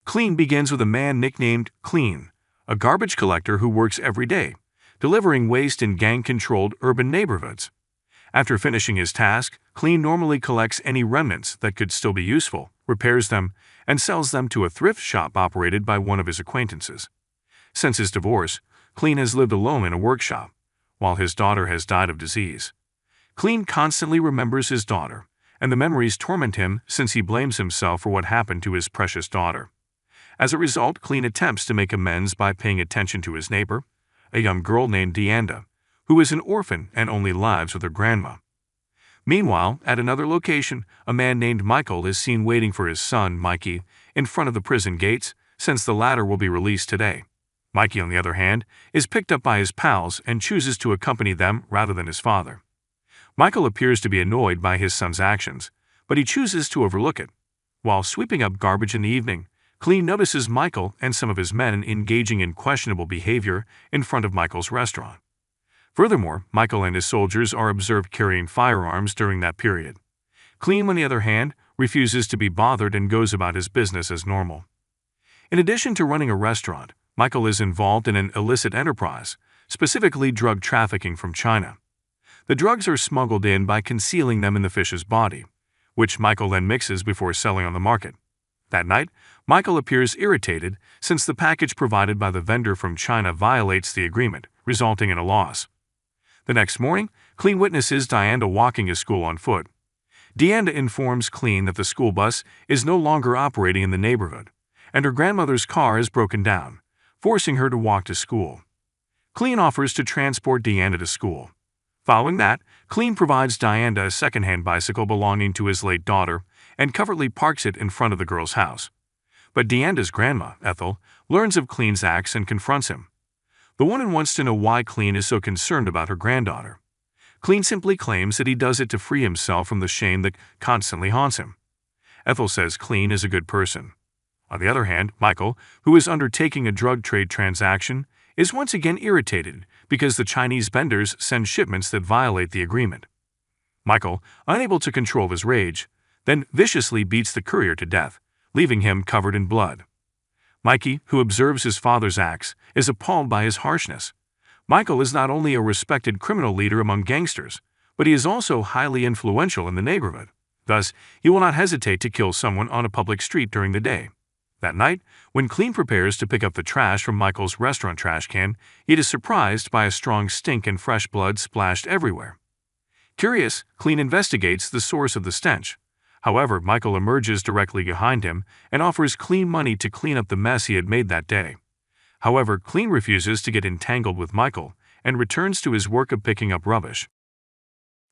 Clean begins with a man nicknamed Clean, a garbage collector who works every day, delivering waste in gang-controlled urban neighborhoods. After finishing his task, Clean normally collects any remnants that could still be useful, repairs them, and sells them to a thrift shop operated by one of his acquaintances. Since his divorce, Clean has lived alone in a workshop, while his daughter has died of disease. Clean constantly remembers his daughter, and the memories torment him since he blames himself for what happened to his precious daughter. As a result, Clean attempts to make amends by paying attention to his neighbor, a young girl named Deanda, who is an orphan and only lives with her grandma. Meanwhile, at another location, a man named Michael is seen waiting for his son, Mikey, in front of the prison gates, since the latter will be released today. Mikey, on the other hand, is picked up by his pals and chooses to accompany them rather than his father. Michael appears to be annoyed by his son's actions, but he chooses to overlook it. While sweeping up garbage in the evening, Clean notices Michael and some of his men engaging in questionable behavior in front of Michael's restaurant. Furthermore, Michael and his soldiers are observed carrying firearms during that period. Clean, on the other hand, refuses to be bothered and goes about his business as normal. In addition to running a restaurant, Michael is involved in an illicit enterprise, specifically drug trafficking from China. The drugs are smuggled in by concealing them in the fish's body, which Michael then mixes before selling on the market. That night, Michael appears irritated since the package provided by the vendor from China violates the agreement, resulting in a loss. The next morning, Clean witnesses Deanda walking to school on foot. Deanda informs Clean that the school bus is no longer operating in the neighborhood, and her grandmother's car is broken down, forcing her to walk to school. Clean offers to transport Deanda to school. Following that, Clean provides Deanda a second-hand bicycle belonging to his late daughter and covertly parks it in front of the girl's house. But Deanda's grandma, Ethel, learns of Clean's acts and confronts him. The woman wants to know why Clean is so concerned about her granddaughter. Clean simply claims that he does it to free himself from the shame that constantly haunts him. Ethel says Clean is a good person. On the other hand, Michael, who is undertaking a drug trade transaction, is once again irritated because the Chinese vendors send shipments that violate the agreement. Michael, unable to control his rage, then viciously beats the courier to death, leaving him covered in blood. Mikey, who observes his father's acts, is appalled by his harshness. Michael is not only a respected criminal leader among gangsters, but he is also highly influential in the neighborhood. Thus, he will not hesitate to kill someone on a public street during the day. That night, when Clean prepares to pick up the trash from Michael's restaurant trash can, he is surprised by a strong stink and fresh blood splashed everywhere. Curious, Clean investigates the source of the stench. However, Michael emerges directly behind him and offers Clean money to clean up the mess he had made that day. However, Clean refuses to get entangled with Michael and returns to his work of picking up rubbish.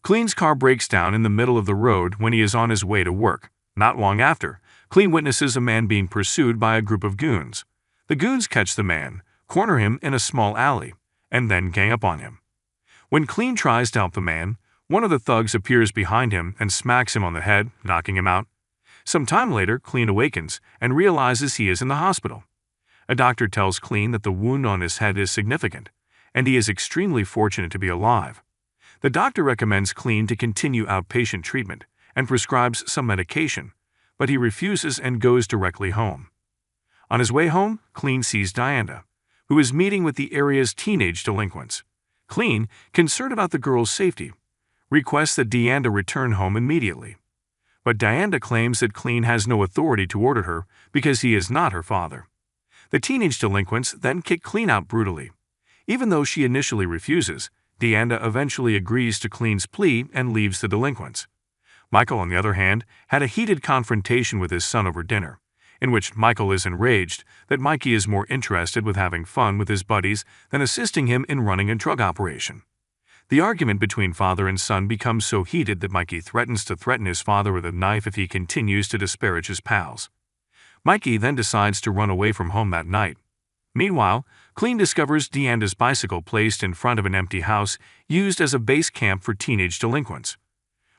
Clean's car breaks down in the middle of the road when he is on his way to work. Not long after, Clean witnesses a man being pursued by a group of goons. The goons catch the man, corner him in a small alley, and then gang up on him. When Clean tries to help the man, one of the thugs appears behind him and smacks him on the head, knocking him out. Some time later, Clean awakens and realizes he is in the hospital. A doctor tells Clean that the wound on his head is significant, and he is extremely fortunate to be alive. The doctor recommends Clean to continue outpatient treatment and prescribes some medication, but he refuses and goes directly home. On his way home, Clean sees Deanda, who is meeting with the area's teenage delinquents. Clean, concerned about the girl's safety, requests that Deanda return home immediately. But Deanda claims that Clean has no authority to order her because he is not her father. The teenage delinquents then kick Clean out brutally. Even though she initially refuses, Deanda eventually agrees to Clean's plea and leaves the delinquents. Michael, on the other hand, had a heated confrontation with his son over dinner, in which Michael is enraged that Mikey is more interested with having fun with his buddies than assisting him in running a drug operation. The argument between father and son becomes so heated that Mikey threatens to threaten his father with a knife if he continues to disparage his pals. Mikey then decides to run away from home that night. Meanwhile, Clean discovers Deanda's bicycle placed in front of an empty house used as a base camp for teenage delinquents.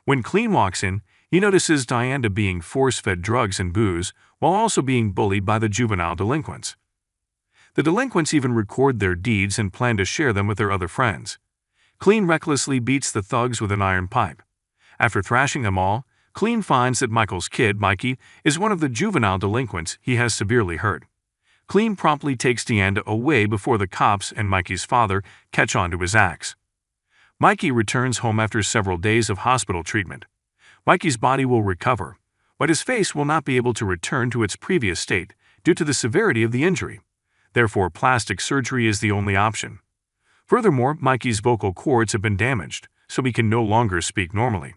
When Clean walks in, he notices Deanda being force-fed drugs and booze while also being bullied by the juvenile delinquents. The delinquents even record their deeds and plan to share them with their other friends. Clean recklessly beats the thugs with an iron pipe. After thrashing them all, Clean finds that Michael's kid, Mikey, is one of the juvenile delinquents he has severely hurt. Clean promptly takes Deanda away before the cops and Mikey's father catch on to his acts. Mikey returns home after several days of hospital treatment. Mikey's body will recover, but his face will not be able to return to its previous state due to the severity of the injury. Therefore, plastic surgery is the only option. Furthermore, Mikey's vocal cords have been damaged, so he can no longer speak normally.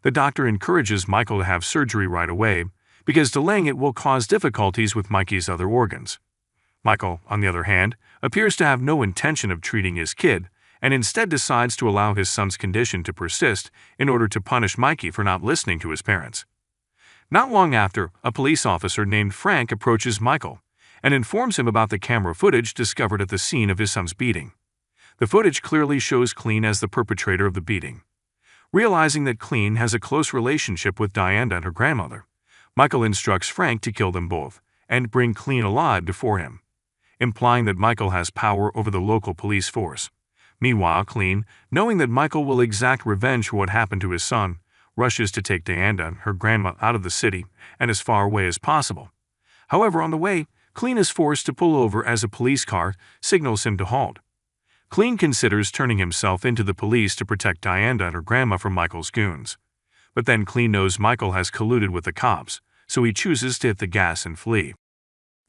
The doctor encourages Michael to have surgery right away, because delaying it will cause difficulties with Mikey's other organs. Michael, on the other hand, appears to have no intention of treating his kid, and instead decides to allow his son's condition to persist in order to punish Mikey for not listening to his parents. Not long after, a police officer named Frank approaches Michael and informs him about the camera footage discovered at the scene of his son's beating. The footage clearly shows Clean as the perpetrator of the beating. Realizing that Clean has a close relationship with Deanda and her grandmother, Michael instructs Frank to kill them both and bring Clean alive before him, implying that Michael has power over the local police force. Meanwhile, Clean, knowing that Michael will exact revenge for what happened to his son, rushes to take Deanda and her grandma out of the city and as far away as possible. However, on the way, Clean is forced to pull over as a police car signals him to halt. Clean considers turning himself into the police to protect Deanda and her grandma from Michael's goons. But then Clean knows Michael has colluded with the cops, so he chooses to hit the gas and flee.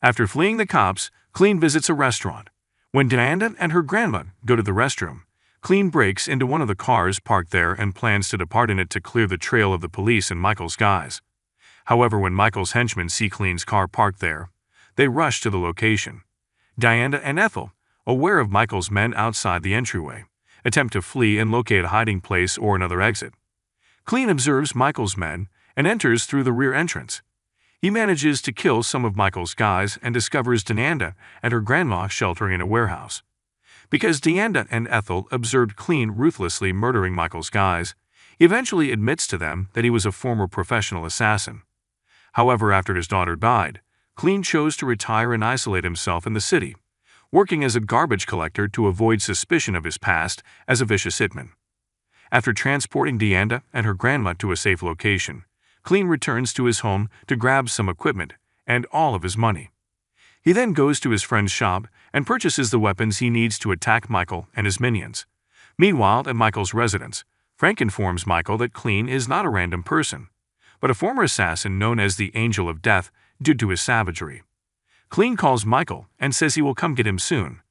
After fleeing the cops, Clean visits a restaurant. When Deanda and her grandma go to the restroom, Clean breaks into one of the cars parked there and plans to depart in it to clear the trail of the police and Michael's guys. However, when Michael's henchmen see Clean's car parked there, they rush to the location. Deanda and Ethel, aware of Michael's men outside the entryway, attempt to flee and locate a hiding place or another exit. Clean observes Michael's men and enters through the rear entrance. He manages to kill some of Michael's guys and discovers Deanda and her grandma sheltering in a warehouse. Because Deanda and Ethel observed Clean ruthlessly murdering Michael's guys, he eventually admits to them that he was a former professional assassin. However, after his daughter died, Clean chose to retire and isolate himself in the city, working as a garbage collector to avoid suspicion of his past as a vicious hitman. After transporting Deanda and her grandma to a safe location, Clean returns to his home to grab some equipment and all of his money. He then goes to his friend's shop and purchases the weapons he needs to attack Michael and his minions. Meanwhile, at Michael's residence, Frank informs Michael that Clean is not a random person, but a former assassin known as the Angel of Death due to his savagery. Clean calls Michael and says he will come get him soon.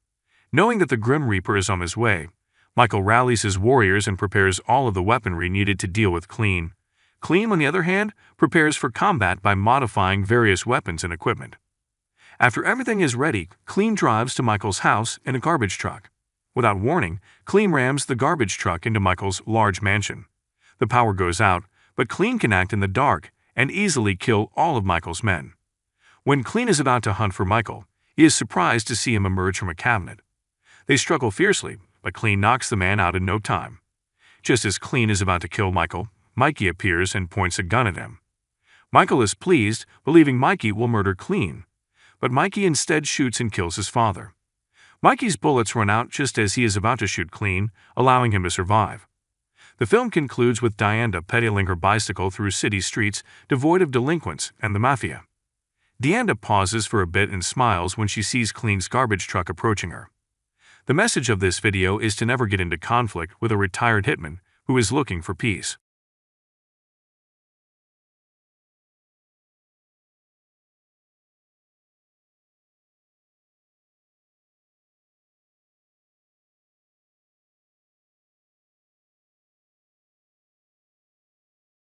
Knowing that the Grim Reaper is on his way, Michael rallies his warriors and prepares all of the weaponry needed to deal with Clean. Clean, on the other hand, prepares for combat by modifying various weapons and equipment. After everything is ready, Clean drives to Michael's house in a garbage truck. Without warning, Clean rams the garbage truck into Michael's large mansion. The power goes out, but Clean can act in the dark and easily kill all of Michael's men. When Clean is about to hunt for Michael, he is surprised to see him emerge from a cabinet. They struggle fiercely, but Clean knocks the man out in no time. Just as Clean is about to kill Michael, Mikey appears and points a gun at him. Michael is pleased, believing Mikey will murder Clean, but Mikey instead shoots and kills his father. Mikey's bullets run out just as he is about to shoot Clean, allowing him to survive. The film concludes with Deanda pedaling her bicycle through city streets devoid of delinquents and the mafia. Deanda pauses for a bit and smiles when she sees Clean's garbage truck approaching her. The message of this video is to never get into conflict with a retired hitman who is looking for peace.